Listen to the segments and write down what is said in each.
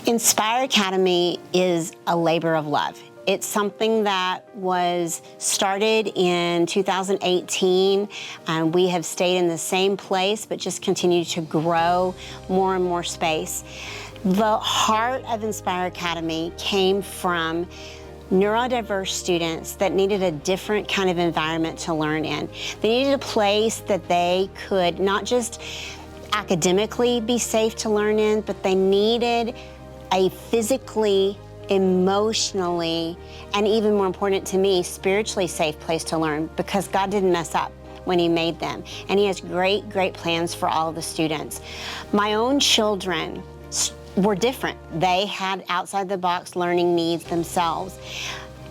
Inspire Academy is a labor of love. It's something that was started in 2018. We have stayed in the same place, but just continued to grow more and more space. The heart of Inspire Academy came from neurodiverse students that needed a different kind of environment to learn in. They needed a place that they could not just academically be safe to learn in, but they needed a physically, emotionally, and even more important to me, spiritually safe place to learn, because God didn't mess up when He made them. And He has great, great plans for all of the students. My own children were different. They had outside the box learning needs themselves.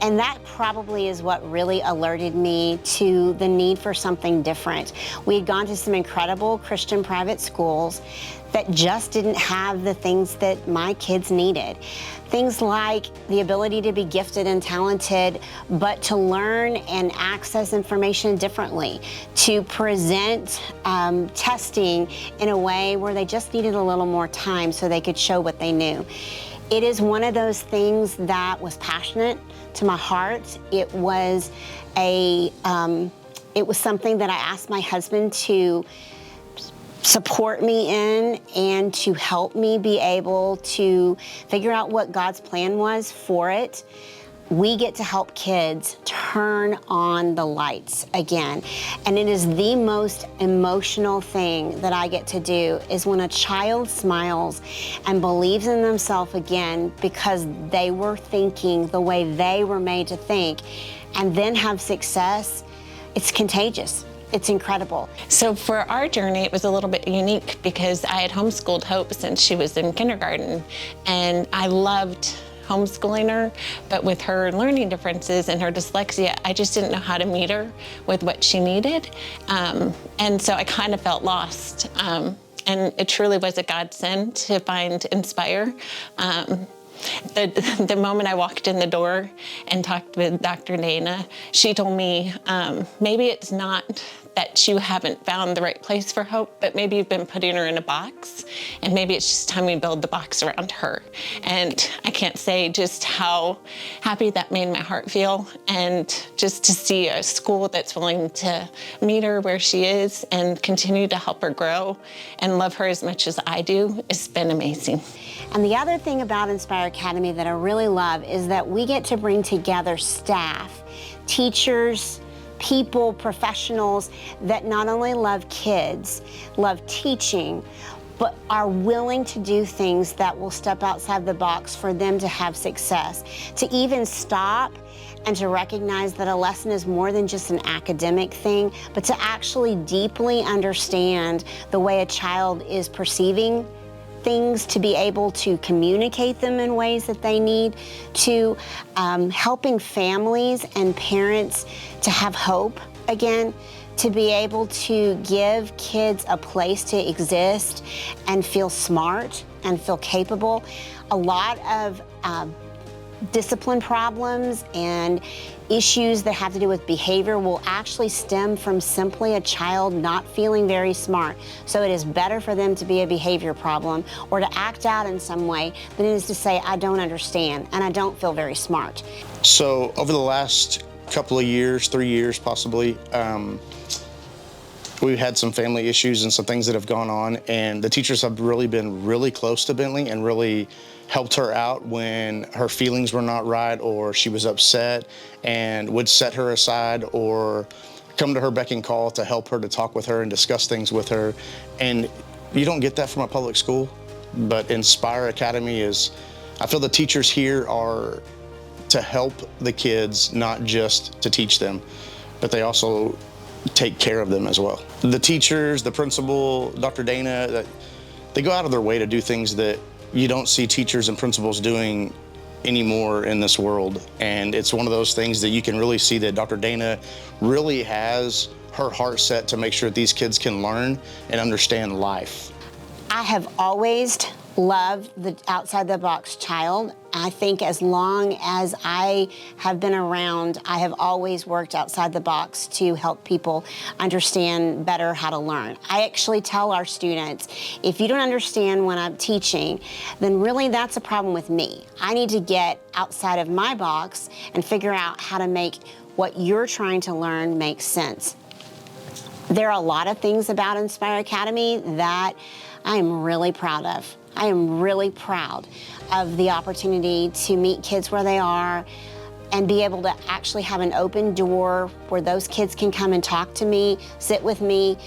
And that probably is what really alerted me to the need for something different. We had gone to some incredible Christian private schools that just didn't have the things that my kids needed. Things like the ability to be gifted and talented, but to learn and access information differently, to present testing in a way where they just needed a little more time so they could show what they knew. It is one of those things that was passionate to my heart. It was something that I asked my husband to support me in and to help me be able to figure out what God's plan was for it. We get to help kids turn on the lights again. And it is the most emotional thing that I get to do is when a child smiles and believes in themselves again because they were thinking the way they were made to think and then have success. It's contagious. It's incredible. So for our journey, it was a little bit unique because I had homeschooled Hope since she was in kindergarten, and I loved homeschooling her, but with her learning differences and her dyslexia, I just didn't know how to meet her with what she needed. And so I kind of felt lost. And it truly was a godsend to find Inspire. The moment I walked in the door and talked with Dr. Dana, she told me, maybe it's not that you haven't found the right place for Hope, but maybe you've been putting her in a box, and maybe it's just time we build the box around her. And I can't say just how happy that made my heart feel, and just to see a school that's willing to meet her where she is and continue to help her grow and love her as much as I do, it's been amazing. And the other thing about Inspire Academy that I really love is that we get to bring together staff, teachers, people, professionals that not only love kids, love teaching, but are willing to do things that will step outside the box for them to have success, to even stop and to recognize that a lesson is more than just an academic thing, but to actually deeply understand the way a child is perceiving things, to be able to communicate them in ways that they need, to helping families and parents to have hope again, to be able to give kids a place to exist and feel smart and feel capable. A lot of discipline problems and issues that have to do with behavior will actually stem from simply a child not feeling very smart. So it is better for them to be a behavior problem or to act out in some way than it is to say, I don't understand and I don't feel very smart. So over the last couple of years, 3 years possibly, we've had some family issues and some things that have gone on, and the teachers have really been really close to Bentley and really helped her out when her feelings were not right or she was upset, and would set her aside or come to her beck and call to help her, to talk with her and discuss things with her. And you don't get that from a public school, but Inspire Academy is, I feel the teachers here are to help the kids, not just to teach them, but they also take care of them as well. The teachers, the principal, Dr. Dana, they go out of their way to do things that you don't see teachers and principals doing anymore in this world. And it's one of those things that you can really see that Dr. Dana really has her heart set to make sure that these kids can learn and understand life. I have always love the outside the box child. I think as long as I have been around, I have always worked outside the box to help people understand better how to learn. I actually tell our students, if you don't understand when I'm teaching, then really that's a problem with me. I need to get outside of my box and figure out how to make what you're trying to learn make sense. There are a lot of things about Inspire Academy that I am really proud of. I am really proud of the opportunity to meet kids where they are and be able to actually have an open door where those kids can come and talk to me, sit with me,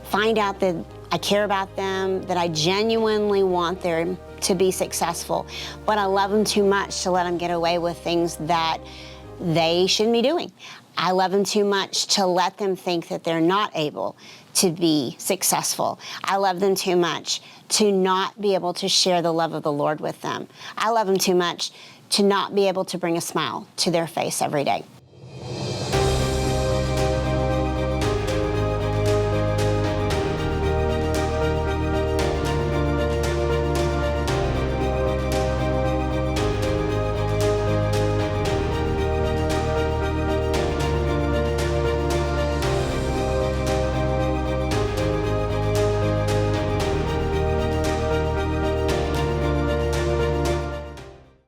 find out that I care about them, that I genuinely want them to be successful. But I love them too much to let them get away with things that they shouldn't be doing. I love them too much to let them think that they're not able to be successful. I love them too much to not be able to share the love of the Lord with them. I love them too much to not be able to bring a smile to their face every day.